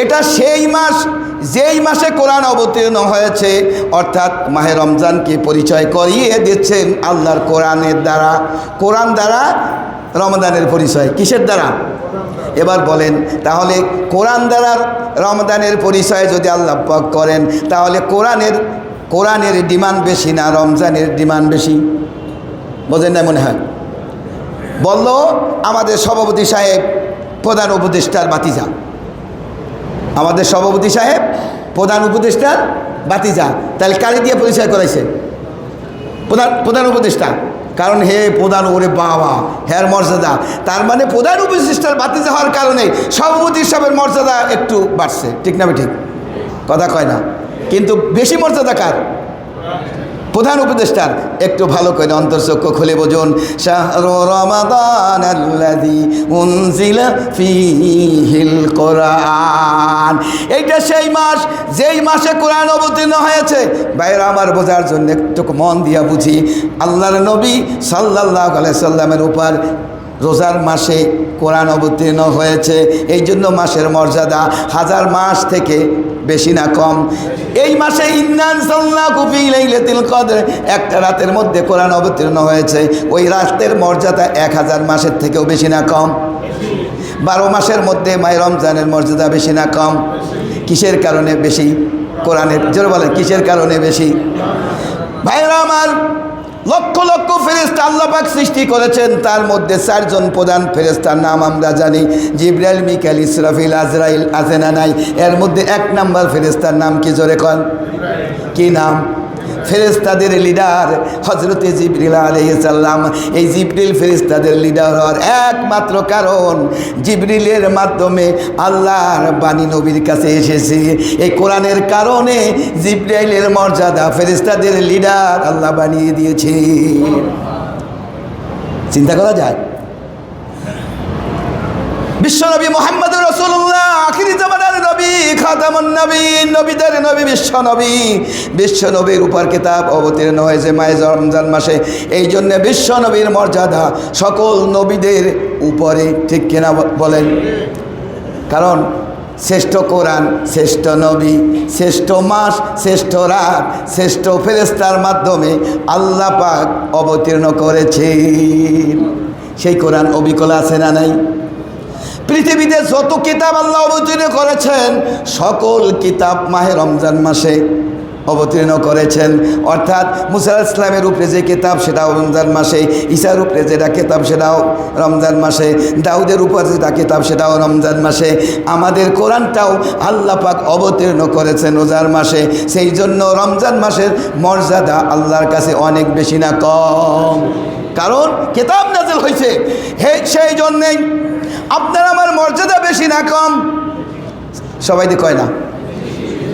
এটা সেই মাস যেই মাসে কোরআন অবতীর্ণ হয়েছে, অর্থাৎ মাহে রমজানকে পরিচয় করিয়ে দিচ্ছেন আল্লাহর কোরআনের দ্বারা। কোরআন দ্বারা রমজানের পরিচয় কিসের দ্বারা? এবার বলেন, তাহলে কোরআন দ্বারা রমজানের পরিচয় যদি আল্লাহ পাক করেন, তাহলে কোরআনের ডিমান্ড বেশি না রমজানের ডিমান্ড বেশি? বোঝেন না মনে হয়? বলল আমাদের সভাপতি সাহেব প্রধান উপদেষ্টার ভাতিজা, আমাদের সভাপতি সাহেব প্রধান উপদেষ্টার ভাতিজা, তাহলে কারে দিয়ে পরিচয় করাইছে? প্রধান উপদেষ্টা। কারণ হে প্রধান, ওরে বাবা হ্যার মর্যাদা। তার মানে প্রধান উপদেষ্টার ভাতিজা হওয়ার কারণে সভাপতি সাহেবের মর্যাদা একটু বাড়ছে, ঠিক না? ঠিক কথা কয় না, কিন্তু বেশি মর্যাদা কার? প্রধান উপদেষ্টার। একটু ভালো করে অন্তর্চক্ষু খুলে বুঝুন। শাহরু রমাদান আল্লাযী উনজিলা ফীহিল কোরআন, এইটা সেই মাস যেই মাসে কোরআন অবতীর্ণ হয়েছে। ভাইরা আমার, বোঝার জন্য একটু মন দিয়া বুঝি। আল্লাহর নবী সাল্লাল্লাহু আলাইহি সাল্লামের উপর রোজার মাসে কোরআন অবতীর্ণ হয়েছে, এই জন্য মাসের মর্যাদা হাজার মাস থেকে বেশি না কম। এই মাসে ইন্না আনজালনাহু ফী লাইলাতুল কদর, একটা রাতের মধ্যে কোরআন অবতীর্ণ হয়েছে, ওই রাতের মর্যাদা 1000 মাসের থেকেও বেশি না কম। 12 মাসের মধ্যে মাহে রমজানের মর্যাদা বেশি না কম? কিসের কারণে বেশি? কোরআনের, জোরে বলেন কিসের কারণে বেশি? ভাইরা আমার, লক্ষ লক্ষ ফেরেশতা আল্লাহ পাক সৃষ্টি করেছেন, তার মধ্যে 4 জন প্রধান ফেরেশতার নাম আমরা জানি, জিবরাইল, মিকাইল, ইসরাফিল, আজরাইল, আছে না নাই? এর মধ্যে 1 নাম্বার ফেরেশতার নাম কি? জোরে কোন, কি নাম? ফেরেশতাদের লিডার হযরতে জিবরিল আলাইহিস সালাম। এই জিবরিল ফেরেশতাদের লিডার হওয়ার একমাত্র কারণ, জিবরিলের মাধ্যমে আল্লাহর বাণী নবীর কাছে এসেছে। এই কোরআনের কারণে জিবরাইলের মর্যাদা ফেরেশতাদের লিডার আল্লাহ বানিয়ে দিয়েছে। চিন্তা করা যায়? বিশ্বনবী মুহাম্মদুর রাসূলুল্লাহ, আখিরি জামানার নবী, খাতামুন নবীন, নবীদের নবী, বিশ্বনবীর উপর কিতাব অবতীর্ণ হয়েছে মাহে রমজান মাসে। এই জন্য বিশ্বনবীর মর্যাদা সকল নবীদের উপরে, ঠিক কিনা বলেন? কারণ শ্রেষ্ঠ কোরআন, শ্রেষ্ঠ নবী, শ্রেষ্ঠ মাস, শ্রেষ্ঠ রাত, শ্রেষ্ঠ ফেরেশতার মাধ্যমে আল্লাহ পাক অবতীর্ণ করেছেন। সেই কোরআন অবিকল আছে না নাই? পৃথিবীতে যত কিতাব আল্লাহ অবতীর্ণ করেছেন, সকল কিতাব মাহে রমজান মাসে অবতীর্ণ করেছেন। অর্থাৎ মুসা আলাইহিস সালামের উপরে যে কিতাব সেটাও রমজান মাসে, ঈসার উপরে যেটা কিতাব সেটাও রমজান মাসে, দাউদের উপর যেটা কিতাব সেটাও রমজান মাসে। আমাদের কোরআনটাও আল্লাহ পাক অবতীর্ণ করেছেন রোজার মাসে। সেই জন্য রমজান মাসের মর্যাদা আল্লাহর কাছে অনেক বেশি না কম, কারণ কিতাব নাযিল হয়েছে। সেই জন্যেই আপনার আমার মর্যাদা বেশি না কম? সবাই তো কয় না?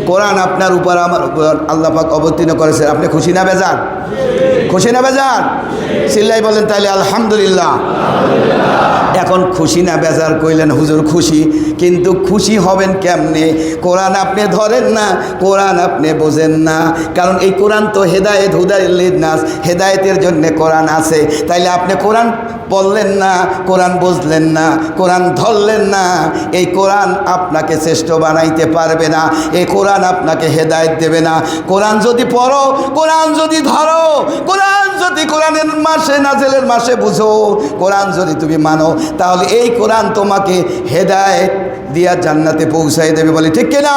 কোরআন আপনার উপর আমার উপর আল্লাহ পাক অবতীর্ণ করেছে, আপনি খুশি না বেজার? খুশি না বেজার? চিল্লাই বলেন তাহলে আলহামদুলিল্লাহ। এখন খুশি না বেজার কইলেন হুজুর খুশি, কিন্তু খুশি হবেন কেমনে? কোরআন আপনি ধরেন না, কোরআন আপনি বোঝেন না। কারণ এই কোরআন তো হেদায়েত, হুদাল লিন্নাস, হেদায়েতের জন্য কোরআন আছে। তাইলে আপনি কোরআন পড়লেন না, কোরআন বুঝলেন না, কোরআন ধরলেন না, এই কোরআন আপনাকে শ্রেষ্ঠ বানাইতে পারবে না, এই কোরআন আপনাকে হেদায়েত দেবে না। কোরআন যদি পড়ো, কোরআন যদি ধরো, কোরআন যদি কোরআনের মাসে নাজেলের মাসে বুঝো, কোরআন যদি তুমি মানো, তাহলে এই কোরআন তোমাকে হেদায়েত দিয়া জান্নাতে পৌঁছাই দেবে। বলে ঠিক কিনা?